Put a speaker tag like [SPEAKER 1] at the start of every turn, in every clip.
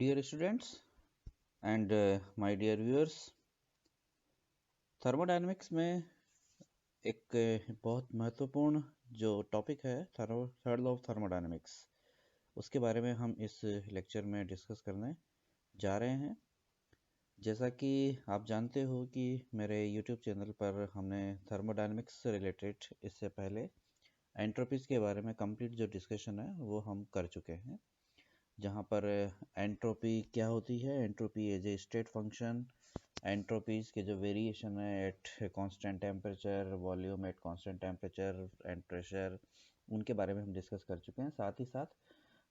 [SPEAKER 1] Dear students and my dear viewers, thermodynamics में एक बहुत महत्वपूर्ण जो टॉपिक है थर्ड लॉ ऑफ थर्मोडायनेमिक्स, उसके बारे में हम इस लेक्चर में डिस्कस करने जा रहे हैं। जैसा कि आप जानते हो कि मेरे YouTube चैनल पर हमने थर्मोडायनेमिक्स से रिलेटेड इससे पहले एंट्रोपीज़ के बारे में कंप्लीट जो डिस्कशन है वो हम कर चुके हैं, जहाँ पर एंट्रोपी क्या होती है, entropy as a state function, entropies के जो वेरिएशन है at constant temperature, volume at constant temperature and pressure, उनके बारे में हम डिस्कस कर चुके हैं। साथ ही साथ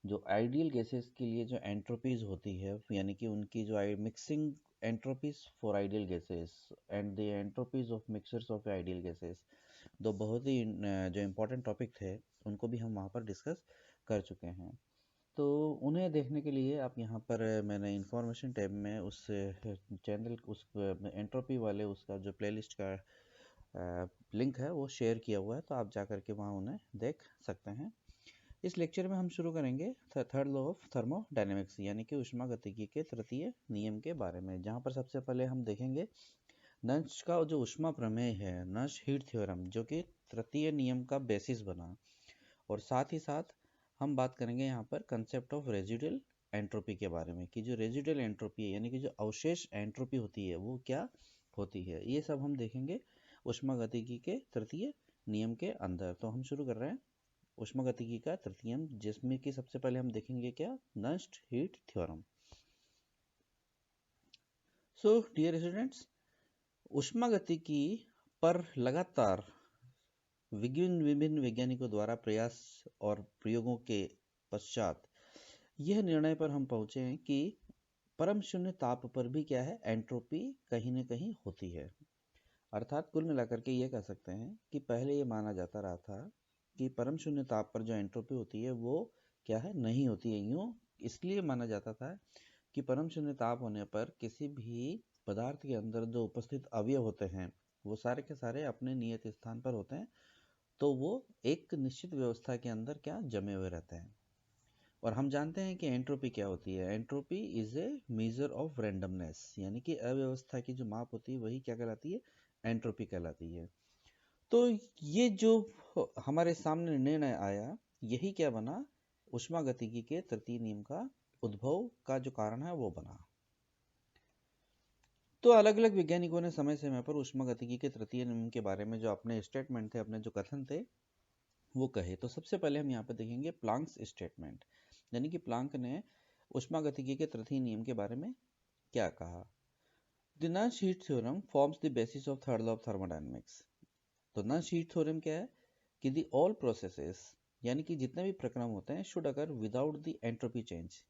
[SPEAKER 1] जो आइडियल गैसेस के लिए जो एंट्रोपीज होती है, यानी कि उनकी जो mixing entropies for ideal gases and the entropies of mixtures of ideal gases, दो बहुत ही जो इम्पोर्टेंट टॉपिक थे उनको भी हम वहाँ पर डिस्कस कर चुके हैं। तो उन्हें देखने के लिए आप यहाँ पर मैंने इंफॉर्मेशन टैब में उस चैनल उस एंट्रोपी वाले उसका जो प्लेलिस्ट का लिंक है वो शेयर किया हुआ है, तो आप जा करके वहाँ उन्हें देख सकते हैं। इस लेक्चर में हम शुरू करेंगे थर्ड लॉ ऑफ थर्मोडायनेमिक्स, यानी कि ऊष्मागतिकी के तृतीय नियम के बारे में, जहाँ पर सबसे पहले हम देखेंगे नर्स का जो ऊष्मा प्रमेय है, नर्स हीट थ्योरम, जो कि तृतीय नियम का बेसिस बना। और साथ ही साथ हम बात करेंगे यहाँ पर कंसेप्ट ऑफ रेजिडुअल एंट्रोपी के बारे में, कि जो रेजिडुअल एंट्रोपी है यानी कि जो अवशेष एंट्रोपी होती है वो क्या होती है। ये सब हम देखेंगे ऊष्मागतिकी के तृतीय नियम के अंदर। तो हम शुरू कर रहे हैं ऊष्मागतिकी का तृतीय नियम, जिसमें कि सबसे पहले हम देखेंगे क्या, Nernst heat theorem. So dear students, ऊष्मागतिकी पर लगातार विभिन्न वैज्ञानिकों द्वारा प्रयास और प्रयोगों के पश्चात यह निर्णय पर हम पहुंचे हैं कि परम शून्य ताप पर भी क्या है, एंट्रोपी कहीं न कहीं होती है। अर्थात कुल मिलाकर के ये कह सकते हैं कि पहले ये माना जाता रहा था कि परम शून्य ताप पर जो एंट्रोपी होती है वो क्या है, नहीं होती है। यूँ इसलिए माना जाता था कि परम शून्य ताप होने पर किसी भी पदार्थ के अंदर जो उपस्थित अवयव होते हैं वो सारे के सारे अपने नियत स्थान पर होते हैं, तो वो एक निश्चित व्यवस्था के अंदर क्या जमे हुए रहते हैं। और हम जानते हैं कि एंट्रोपी क्या होती है। Entropy is a measure of randomness, यानी कि अव्यवस्था की जो माप होती है वही क्या कहलाती है, एंट्रोपी कहलाती है। तो ये जो हमारे सामने निर्णय आया, यही क्या बना, ऊष्मागतिकी के तृतीय नियम का उद्भव का जो कारण है वो बना। तो अलग अलग वैज्ञानिकों ने समय समय पर ऊष्मागतिकी के तृतीय नियम के बारे में जो अपने स्टेटमेंट थे, अपने जो कथन थे वो कहे। तो सबसे पहले हम यहाँ पे देखेंगे प्लांक्स स्टेटमेंट, यानी कि प्लांक ने ऊष्मागतिकी के तृतीय नियम के बारे में क्या कहा। The nurse heat theorem forms the basis of third law of thermodynamics. तो नर्स हीट थ्योरम क्या है कि द ऑल प्रोसेसेस, यानी कि जितने भी प्रक्रम होते हैं, should occur without the entropy change,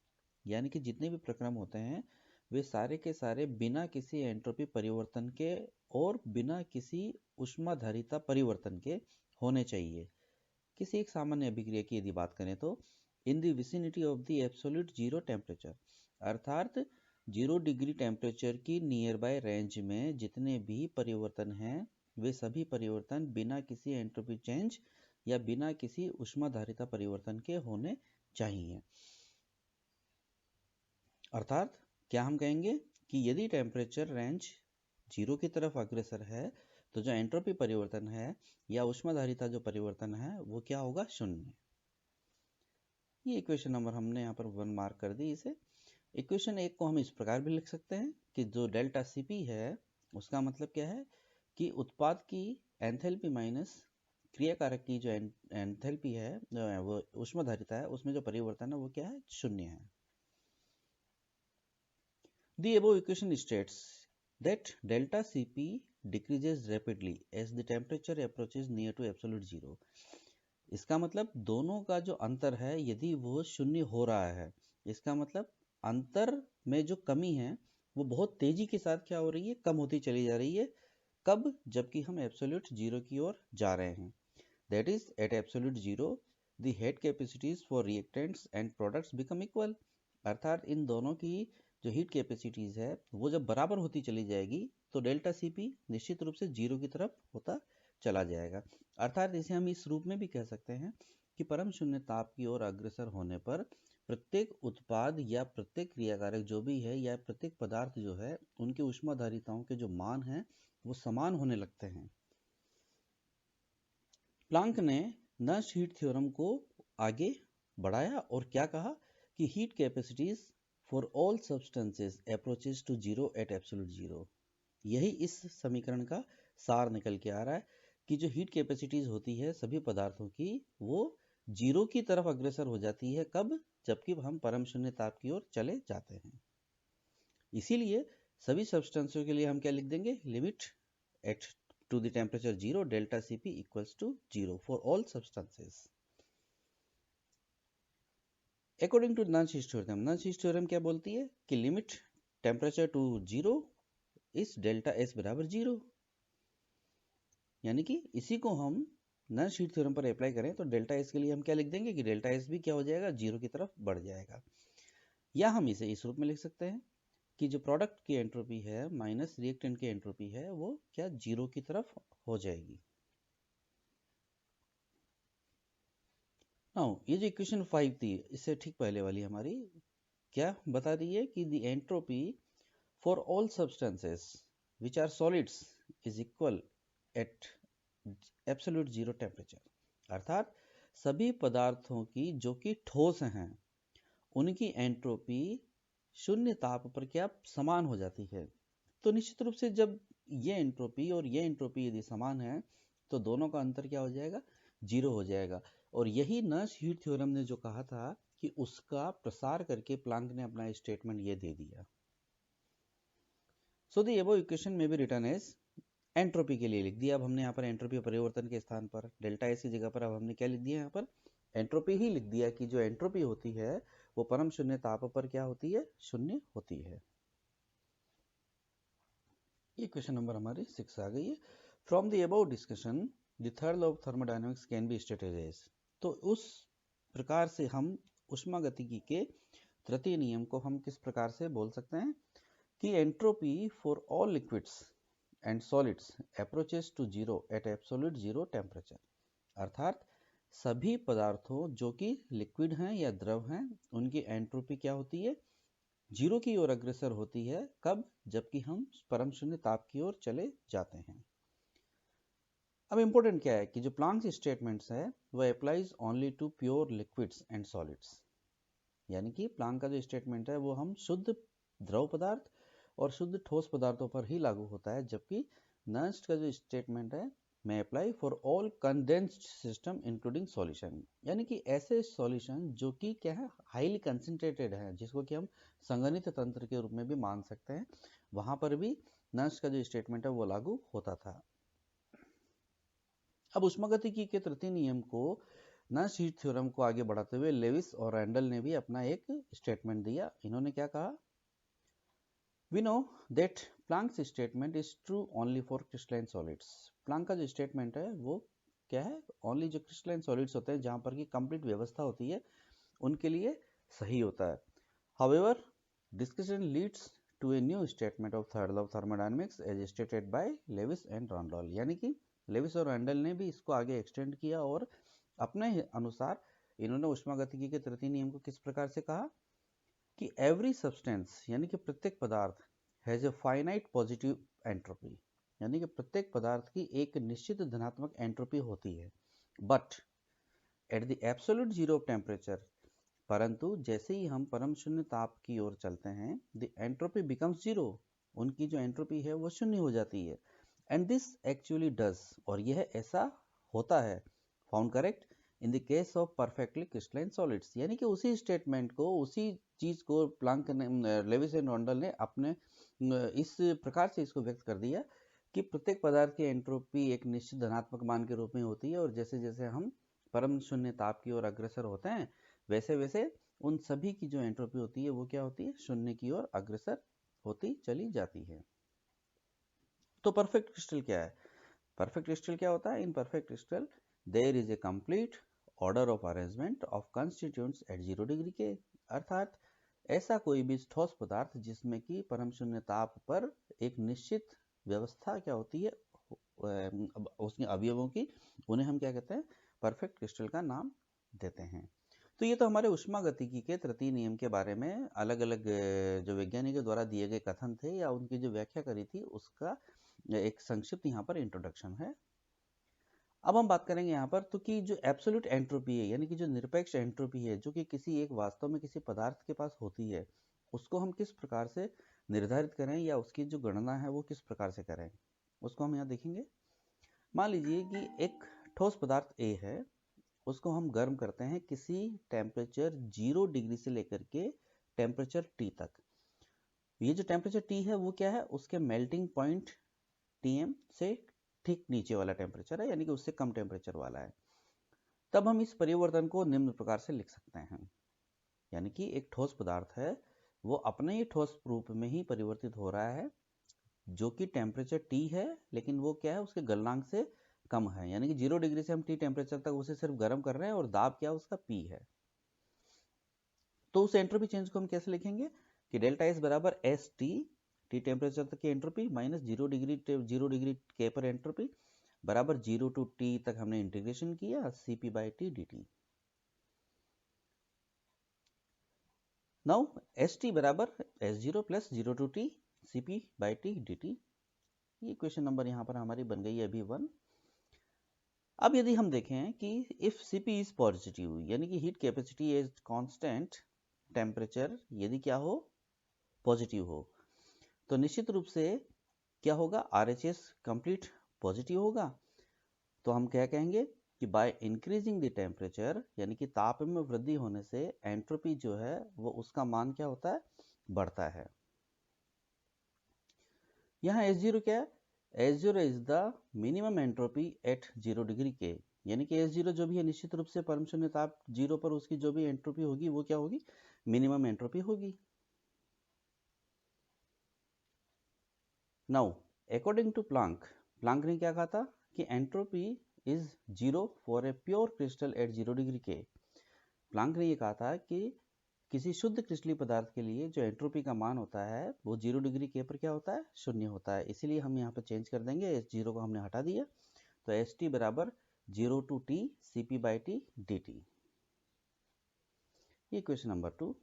[SPEAKER 1] यानी कि जितने भी प्रक्रम होते हैं वे सारे के सारे बिना किसी एंट्रोपी परिवर्तन के और बिना किसी ऊष्माधारिता परिवर्तन के होने चाहिए। किसी एक सामान्य अभिक्रिया की यदि बात करें तो in the vicinity of the absolute zero temperature, अर्थात 0 डिग्री टेम्परेचर की नियर बाय रेंज में जितने भी परिवर्तन हैं वे सभी परिवर्तन बिना किसी एंट्रोपी चेंज या बिना किसी ऊष्माधारिता परिवर्तन के होने चाहिए। अर्थात क्या हम कहेंगे कि यदि टेम्परेचर रेंज 0 की तरफ अग्रसर है तो जो एंट्रोपी परिवर्तन है या ऊष्माधारिता जो परिवर्तन है वो क्या होगा, शून्य। ये इक्वेशन नंबर हमने यहाँ पर 1 मार्क कर दी। इसे इक्वेशन 1 को हम इस प्रकार भी लिख सकते हैं कि जो डेल्टा Cp है उसका मतलब क्या है कि उत्पाद की एंथैल्पी माइनस क्रिया कारक की जो एंथैल्पी है, वो ऊष्माधारिता है, उसमें जो परिवर्तन है वो क्या है, शून्य है। The above equation states that delta Cp decreases rapidly as the temperature approaches near to absolute zero. इसका मतलब दोनों का जो अंतर है यदि वो शून्य हो रहा है, इसका मतलब अंतर में जो कमी है वो बहुत तेजी के साथ क्या हो रही है, कम होती चली जा रही है। कब, जबकि हम एब्सोल्यूट जीरो की ओर जा रहे हैं। That is at absolute zero the heat capacities for reactants and products become equal. अर्थात इन दोनों की जो हीट कैपेसिटीज है वो जब बराबर होती चली जाएगी तो डेल्टा Cp निश्चित रूप से जीरो की तरफ होता चला जाएगा। अर्थात इसे हम इस रूप में भी कह सकते हैं कि परम शून्य ताप की ओर अग्रसर होने पर प्रत्येक उत्पाद या प्रत्येक क्रियाकारक जो भी है या प्रत्येक पदार्थ जो है उनके ऊष्माधारिताओं के जो मान हैं वो समान होने लगते हैं। प्लांक ने नर्स हीट थ्योरम को आगे बढ़ाया और क्या कहा कि heat capacities for all substances approaches to zero at absolute zero. यही इस समीकरण का सार निकल के आ रहा है कि जो हीट कैपेसिटीज होती है सभी पदार्थों की वो जीरो की तरफ अग्रसर हो जाती है। कब? जबकि हम परम शून्य ताप की ओर चले जाते हैं। इसीलिए सभी सब्सटेंसों के लिए हम क्या लिख देंगे, limit at to the temperature zero delta Cp equals to zero for all substances. According to Nernst theorem क्या बोलती है कि लिमिट टेम्परेचर टू जीरो इस डेल्टा S बराबर जीरो। यानी कि इसी को हम नर्स हीट थ्योरम पर अप्लाई करें तो डेल्टा S के लिए हम क्या लिख देंगे कि डेल्टा S भी क्या हो जाएगा, जीरो की तरफ बढ़ जाएगा। या हम इसे इस रूप में लिख सकते हैं कि जो प्रोडक्ट की एंट्रोपी है माइनस रिएक्टेंट की एंट्रोपी है वो क्या जीरो की तरफ हो जाएगी। नाउ ये जो इक्वेशन 5 थी इससे ठीक पहले वाली हमारी क्या बता रही है कि the entropy for all substances which are solids is equal at absolute zero temperature. अर्थात सभी पदार्थों की जो कि ठोस हैं उनकी एंट्रोपी शून्य ताप पर क्या समान हो जाती है। तो निश्चित रूप से जब ये एंट्रोपी और ये एंट्रोपी यदि समान है तो दोनों का अंतर क्या हो जाएगा, जीरो हो जाएगा। और यही नर्स हीट थ्योरम ने जो कहा था कि उसका प्रसार करके प्लांक ने अपना स्टेटमेंट ये दे दिया। सो द अबव इक्वेशन में बी रिटन एज, एंट्रोपी के लिए लिख दिया। अब हमने यहाँ पर एंट्रोपी परिवर्तन के स्थान पर डेल्टा एस की जगह पर अब हमने क्या लिख दिया, यहाँ पर एंट्रोपी ही लिख दिया कि जो एंट्रोपी होती है वो परम शून्य ताप पर क्या होती है, शून्य होती है। ये क्वेश्चन नंबर हमारी 6 आ गई है। From the above discussion the third law of thermodynamics can be stated as. तो उस प्रकार से हम ऊष्मागतिकी के तृतीय नियम को हम किस प्रकार से बोल सकते हैं कि entropy for all liquids and solids approaches to zero at absolute zero temperature. अर्थात सभी पदार्थों जो कि लिक्विड हैं या द्रव हैं उनकी एंट्रोपी क्या होती है, जीरो की ओर अग्रसर होती है। कब? जबकि हम परम शून्य ताप की ओर चले जाते हैं। अब इंपॉर्टेंट क्या है कि जो प्लांक स्टेटमेंट्स है वह applies only to pure liquids and solids. यानी कि प्लांक का जो स्टेटमेंट है वो हम शुद्ध द्रव पदार्थ और शुद्ध ठोस पदार्थों पर ही लागू होता है, जबकि नर्स्ट का जो स्टेटमेंट है may apply for all condensed system including solution। यानी कि ऐसे सॉल्यूशन जो कि क्या है, हाईली कंसंट्रेटेड है, जिसको कि हम संघनित तंत्र के रूप में भी मान सकते हैं, वहां पर भी नर्स्ट का जो स्टेटमेंट है वो लागू होता था। अब ऊष्मागतिकी के तृतीय नियम को नर्स हीट थ्योरम को आगे बढ़ाते हुए लेविस और रैंडल ने भी अपना एक स्टेटमेंट दिया। इन्होंने क्या कहा, We know that Planck's statement is true only for crystalline solids। Planck का जो स्टेटमेंट है वो क्या है, ओनली जो क्रिस्टलाइन सॉलिड्स होते हैं जहां पर की कंप्लीट व्यवस्था होती है उनके लिए सही होता है। However, discussion leads to a new statement of third law of thermodynamics as stated by Lewis and Randall। यानी कि लेविस और रैंडल ने भी इसको आगे एक्सटेंड किया और अपने अनुसार इन्होंने ऊष्मागतिकी के तृतीय नियम को किस प्रकार से कहा कि एवरी सब्सटेंस यानी कि प्रत्येक पदार्थ has a finite positive entropy. यानी कि प्रत्येक पदार्थ की एक निश्चित धनात्मक एंट्रोपी होती है, but at the absolute zero temperature, परंतु जैसे ही हम परम शून्य ताप की ओर चलते हैं द एंट्रोपी बिकम्स जीरो, उनकी जो एंट्रोपी है वो शून्य हो जाती है। एंड दिस एक्चुअली डज, और यह ऐसा होता है, found correct in the case of perfectly crystalline solids. यानी कि उसी स्टेटमेंट को, उसी चीज को प्लांक ने, लेविस एंड रैंडल ने अपने इस प्रकार से इसको व्यक्त कर दिया कि प्रत्येक पदार्थ की एंट्रोपी एक निश्चित धनात्मक मान के रूप में होती है और जैसे जैसे हम परम शून्य ताप की ओर अग्रसर होते हैं वैसे वैसे उन सभी की जो एंट्रोपी होती है वो क्या होती है, शून्य की ओर अग्रसर होती चली जाती है। तो परफेक्ट क्रिस्टल क्या है? परफेक्ट क्रिस्टल क्या होता है? In perfect crystal there is a complete order of arrangement of constituents at 0 degree K. अर्थात ऐसा कोई भी ठोस पदार्थ जिसमें कि परम शून्य ताप पर एक निश्चित व्यवस्था क्या होती है उसके अवयवों की, उन्हें हम क्या कहते हैं, परफेक्ट क्रिस्टल का नाम देते हैं। तो ये तो हमारे उष्मागतिकी के तृतीय नियम के बारे में अलग अलग जो वैज्ञानिकों द्वारा दिए गए कथन थे या उनकी जो व्याख्या करी थी उसका एक संक्षिप्त यहाँ पर इंट्रोडक्शन है। अब हम बात करेंगे यहाँ पर तो कि जो एब्सोल्यूट एंट्रोपी है यानी कि जो निरपेक्ष एंट्रोपी है जो कि किसी एक वास्तव में किसी पदार्थ के पास होती है, उसको हम किस प्रकार से निर्धारित करें या उसकी जो गणना है वो किस प्रकार से करें, उसको हम यहाँ देखेंगे। मान लीजिए कि एक ठोस पदार्थ A है, उसको हम गर्म करते हैं किसी टेम्परेचर 0 डिग्री से लेकर के टेम्परेचर T तक। ये जो टेम्परेचर T है वो क्या है, उसके मेल्टिंग पॉइंट Tm से ठीक नीचे वाला टेम्परेचर है, यानी कि उससे कम टेम्परेचर वाला है। तब हम इस परिवर्तन को निम्न प्रकार से लिख सकते हैं, यानी कि एक ठोस पदार्थ है वो अपने ही ठोस रूप में ही परिवर्तित हो रहा है जो कि टेम्परेचर T है, लेकिन वो क्या है उसके गलनांक से कम है, यानी कि 0 डिग्री से हम T टेम्परेचर तक उसे सिर्फ गर्म कर रहे हैं और दाब क्या उसका P है। तो उस एंट्रोपी चेंज को हम कैसे लिखेंगे कि डेल्टा एस बराबर एस टी टेम्परेचर तक की एंट्रोपी माइनस 0 डिग्री के पर एंट्रोपी बराबर 0 टू टी तक हमने इंटीग्रेशन किया Cp by T D T. Now S T बराबर S0 plus 0 to T Cp by T D T. ये क्वेश्चन नंबर यहाँ पर हमारी बन गई है अभी 1। अब यदि हम देखें कि इफ Cp इज पॉजिटिव यानी कि heat capacity is constant temperature यदि क्या हो पॉजिटिव हो, तो निश्चित रूप से क्या होगा RHS कंप्लीट पॉजिटिव होगा। तो हम क्या कहेंगे कि बाय इंक्रीजिंग द टेम्परेचर यानी कि ताप में वृद्धि होने से एंट्रोपी जो है वो उसका मान क्या होता है बढ़ता है। यहाँ S0 क्या है, S0 is the minimum entropy at 0 degree K, यानी कि S0 जो भी है निश्चित रूप से परम शून्य ताप 0 पर उसकी जो भी एंट्रोपी होगी वो क्या होगी मिनिमम एंट्रोपी होगी। नाउ अकॉर्डिंग टू प्लांक ने क्या कहा था कि entropy is 0 for a pure crystal at 0 degree K. Planck ने ये कहा था कि किसी शुद्ध क्रिस्टलीय पदार्थ के लिए जो एंट्रोपी का मान होता है वो 0 डिग्री के पर क्या होता है शून्य होता है। इसीलिए हम यहाँ पर चेंज कर देंगे, S0 को हमने हटा दिया, तो एस टी बराबर 0 to T Cp by T D T. ये क्वेश्चन नंबर 2।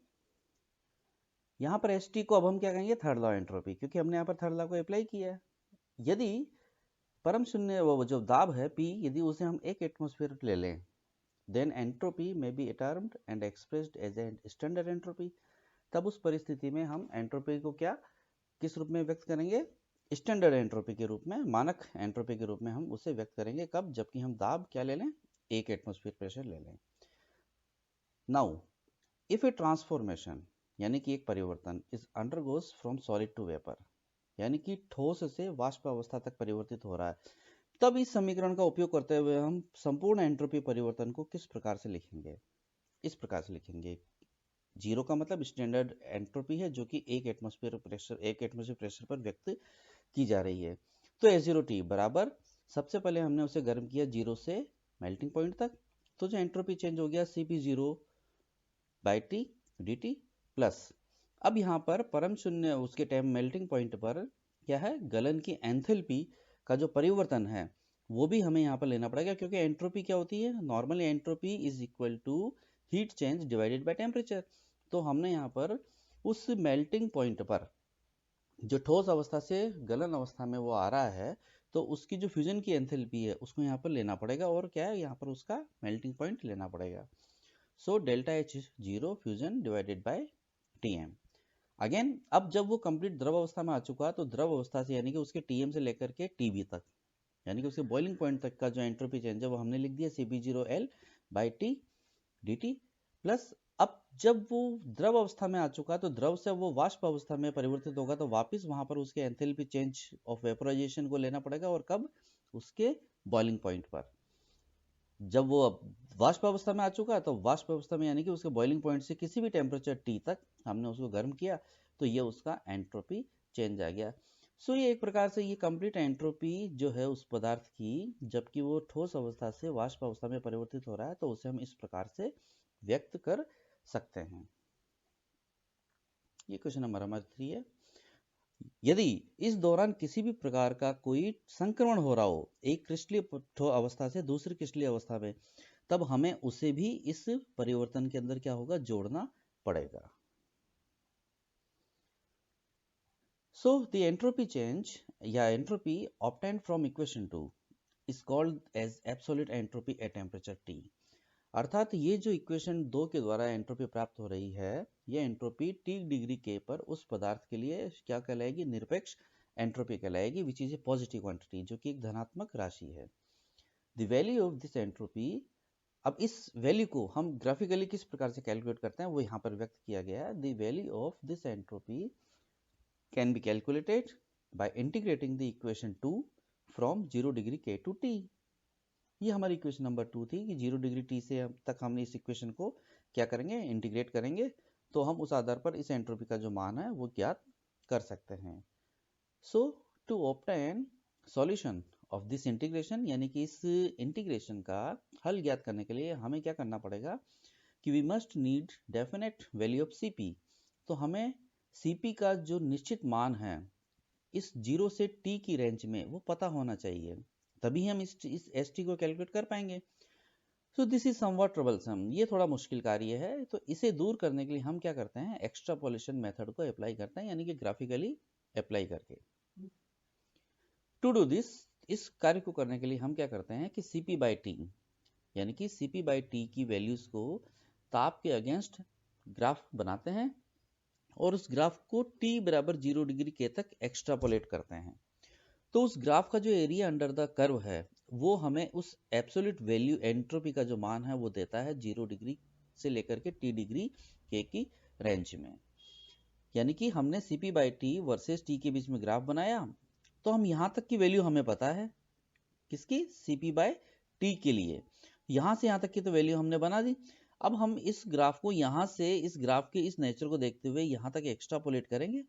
[SPEAKER 1] यहाँ पर एस टी को अब हम क्या कहेंगे थर्ड लॉ एंट्रोपी, क्योंकि हमने यहाँ पर थर्ड लॉ को अप्लाई किया है। यदि परम शून्य वो जो दाब है P यदि उसे हम 1 एटमॉस्फेयर ले लें, देन एंट्रोपी में be termed and expressed as a standard entropy. तब उस परिस्थिति में हम एंट्रोपी को क्या किस रूप में व्यक्त करेंगे, स्टैंडर्ड एंट्रोपी के रूप में, मानक एंट्रोपी के रूप में हम उसे व्यक्त करेंगे। कब, जबकि हम दाब क्या ले लें 1 एटमॉस्फेयर प्रेशर ले लें। नाउ इफ ए ट्रांसफॉर्मेशन यानी कि एक परिवर्तन is undergoes from solid to vapour यानी कि ठोस से वाष्प अवस्था तक परिवर्तित हो रहा है, तब इस समीकरण का उपयोग करते हुए हम संपूर्ण एंट्रोपी परिवर्तन को किस प्रकार से लिखेंगे, इस प्रकार से लिखेंगे। 0 का मतलब स्टैंडर्ड एंट्रोपी है जो कि 1 एटमॉस्फेयर प्रेशर पर व्यक्त की जा रही है। तो S0T बराबर सबसे पहले हमने उसे गर्म किया 0 से मेल्टिंग पॉइंट तक, तो जो एंट्रोपी चेंज हो गया Cp0 by T D T plus अब यहाँ पर परम शून्य उसके टाइम मेल्टिंग पॉइंट पर क्या है गलन की एंथैल्पी का जो परिवर्तन है वो भी हमें यहाँ पर लेना पड़ेगा, क्योंकि एंट्रोपी क्या होती है normally entropy is equal to heat change divided by temperature. तो हमने यहाँ पर उस मेल्टिंग पॉइंट पर जो ठोस अवस्था से गलन अवस्था में वो आ रहा है तो उसकी जो फ्यूजन की एंथैल्पी है उसको यहाँ पर लेना पड़ेगा और क्या है यहाँ पर उसका मेल्टिंग पॉइंट लेना पड़ेगा। So delta H 0 fusion divided by Tm। Again अब जब वो कंप्लीट द्रव अवस्था में आ चुका तो द्रव अवस्था से यानी कि उसके Tm से लेकर के Tb तक यानी कि उसके बॉइलिंग पॉइंट तक का जो एंट्रोपी चेंज है वो हमने लिख दिया Cp0L by T D T plus अब जब वो द्रव अवस्था में आ चुका तो द्रव से वो वाष्प अवस्था में परिवर्तित होगा तो वापस वहां पर उसके एंथैल्पी चेंज ऑफ वेपोराइजेशन को लेना पड़ेगा, और कब उसके बॉइलिंग पॉइंट पर। जब वो वाष्प अवस्था में आ चुका तो वाष्प अवस्था में यानी कि उसके बॉइलिंग पॉइंट से किसी भी टेम्परेचर T तक हमने उसको गर्म किया तो ये उसका एंट्रोपी चेंज आ गया। सो ये एक प्रकार से ये कंप्लीट एंट्रोपी जो है उस पदार्थ की जबकि वो ठोस अवस्था से वाष्प अवस्था में परिवर्तित हो रहा है तो उसे हम इस प्रकार से व्यक्त कर सकते हैं। ये क्वेश्चन नंबर हमारा 3 है। यदि इस दौरान किसी भी प्रकार का कोई संक्रमण हो रहा हो एक क्रिस्टलीय अवस्था से दूसरी क्रिस्टलीय अवस्था में, तब हमें उसे भी इस परिवर्तन के अंदर क्या होगा, जोड़ना पड़ेगा। So the entropy change या entropy obtained from equation 2 is called as absolute entropy at temperature T। अर्थात ये जो इक्वेशन 2 के द्वारा एंट्रोपी प्राप्त हो रही है, ये एंट्रोपी T डिग्री K पर उस पदार्थ के लिए क्या कहलाएगी, निरपेक्ष एंट्रोपी कहलाएगी, which is a positive quantity, जो कि एक धनात्मक राशि है। The value of this entropy, अब इस वैल्यू को हम ग्राफिकली किस प्रकार से कैलकुलेट करते हैं वो यहाँ पर व्यक्त किया गया है। The value of this entropy can be calculated by integrating the equation 2 from 0 degree K to T। ये हमारी इक्वेशन नंबर 2 थी कि 0 डिग्री T से तक हमने इस इक्वेशन को क्या करेंगे, इंटीग्रेट करेंगे, तो हम उस आधार पर इस एंट्रोपी का जो मान है वो ज्ञात कर सकते हैं। So to obtain solution of this integration, यानी कि इस इंटीग्रेशन का हल ज्ञात करने के लिए हमें क्या करना पड़ेगा कि we must need definite value of Cp। तो हमें Cp का जो निश्चित मान है इस 0 से T की रेंज में वो पता होना चाहिए, तभी हम इस St को कैलकुलेट कर पाएंगे। So this is somewhat troublesome, ये थोड़ा मुश्किल कार्य है। तो इसे दूर करने के लिए हम क्या करते हैं, एक्सट्रापोलेशन मेथड को अप्लाई करते हैं, यानी कि ग्राफिकली अप्लाई करके। टू डू दिस, इस कार्य को करने के लिए हम क्या करते हैं कि Cp/T यानी कि Cp/T की वैल्यूज को ताप के अगेंस्ट ग्राफ बनाते हैं और उस ग्राफ को T बराबर 0 डिग्री K तक एक्सट्रापोलेट करते हैं। तो उस ग्राफ का जो एरिया अंडर द कर्व है वो हमें उस एब्सोल्यूट वैल्यू एंट्रोपी का जो मान है वो देता है 0 डिग्री से लेकर के T डिग्री K की रेंज में। यानी कि हमने Cp/T वर्सेस T के बीच में ग्राफ बनाया, तो हम यहाँ तक की वैल्यू हमें पता है, किसकी, Cp/T के लिए। यहाँ से यहाँ तक की तो वैल्यू हमने बना दी। अब हम इस ग्राफ को यहाँ से इस ग्राफ के इस नेचर को देखते हुए यहाँ तक एक्स्ट्रापोलेट करेंगे,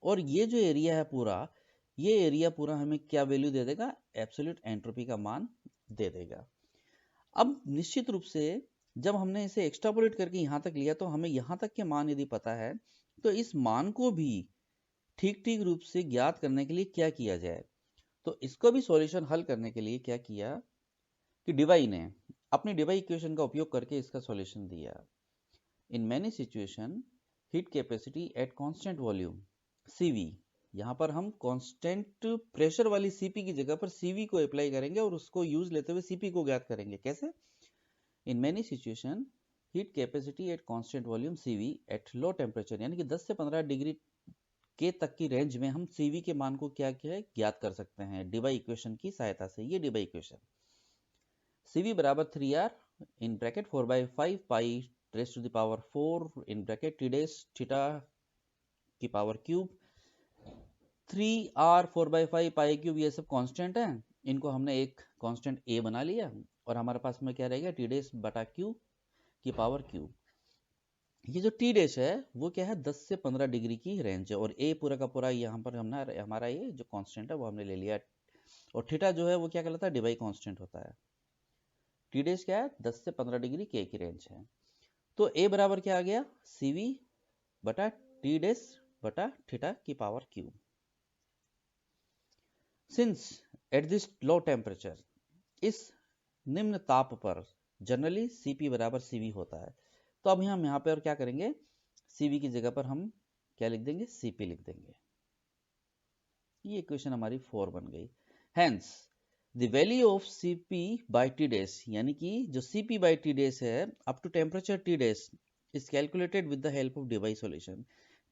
[SPEAKER 1] और ये जो एरिया है पूरा, ये एरिया पूरा हमें क्या वैल्यू दे देगा, एब्सोल्यूट एंट्रोपी का मान दे देगा। अब निश्चित रूप से जब हमने इसे एक्स्ट्रापोलेट करके यहाँ तक लिया, तो हमें यहाँ तक के मान यदि पता है, तो इस मान को भी ठीक ठीक रूप से ज्ञात करने के लिए क्या किया जाए। तो इसको भी सॉल्यूशन हल करने के लिए क्या किया कि डिवाई ने अपनी डिवाई इक्वेशन का उपयोग करके इसका सॉल्यूशन दिया। In many situation heat capacity at constant volume Cv, यहाँ पर हम कांस्टेंट प्रेशर वाली Cp की जगह पर Cv को अप्लाई करेंगे और उसको यूज लेते हुए Cp को ज्ञात करेंगे। कैसे? In many situation heat capacity at constant volume Cv at low temperature, यानी कि 10 से 15 डिग्री के तक की रेंज में हम Cv के मान को क्या किया ज्ञात कर सकते हैं डिवाई इक्वेशन की सहायता से। ये डिवाई इक्वेशन Cv बराबर 3r in bracket 4/5 pi raise to the power 4 in bracket T dash theta की power cube, 3r 4/5 pi cube, ये सब कांस्टेंट हैं। इनको हमने एक कांस्टेंट a बना लिया और हमारे पास में क्या रहेगा, T डैश बटा क्यू की पावर क्यूब। ये जो T डैश है वो क्या है, 10 से 15 डिग्री की रेंज है, और a पूरा का पूरा यहाँ पर हमने हमारा ये जो कांस्टेंट है वो हमने ले लिया, और थीटा जो है वो क्या कहलाता है, डिवाई कांस्टेंट होता है। T डैश क्या है, 10 से 15 डिग्री K की रेंज है। तो a बराबर क्या आ गया, Cv बटा T डैश बटा थीटा की power cube. Since at this low temperature, इस निम्न ताप पर जनरली Cp बराबर Cv होता है, तो अब हम यहाँ पे और क्या करेंगे, Cv की जगह पर हम क्या लिख देंगे, Cp लिख देंगे। ये इक्वेशन हमारी 4 बन गई। Hence the value of Cp/T dash, यानी कि जो Cp/T डैश है up to temperature T dash is calculated with the help of Debye solution.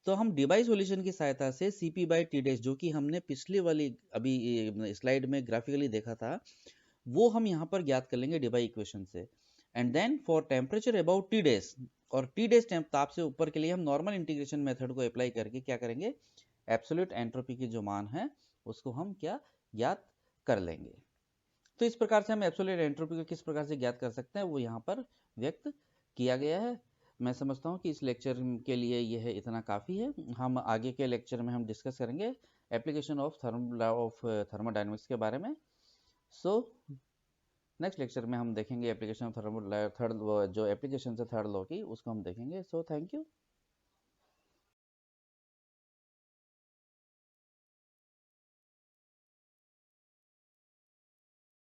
[SPEAKER 1] तो हम डिवाई सॉल्यूशन की सहायता से Cp/T डैश, जो कि हमने पिछली वाली अभी स्लाइड में ग्राफिकली देखा था, वो हम यहाँ पर ज्ञात कर लेंगे डिवाई इक्वेशन से। And then for temperature about T dash, और T डैश ताप से ऊपर के लिए हम नॉर्मल इंटीग्रेशन मेथड को अप्लाई करके क्या करेंगे, एब्सोल्यूट एंट्रोपी की जो मान है उसको हम क्या ज्ञात कर लेंगे। तो इस प्रकार से हम एब्सोल्यूट एंट्रोपी को किस प्रकार से ज्ञात कर सकते हैं वो यहाँ पर व्यक्त किया गया है। मैं समझता हूँ कि इस लेक्चर के लिए यह इतना काफ़ी है। हम आगे के लेक्चर में हम डिस्कस करेंगे एप्लीकेशन ऑफ थर्मोडायनेमिक्स के बारे में। सो नेक्स्ट लेक्चर में हम देखेंगे एप्लीकेशन ऑफ थर्ड जो एप्लीकेशन है थर्ड लॉ की, उसको हम देखेंगे। So thank you.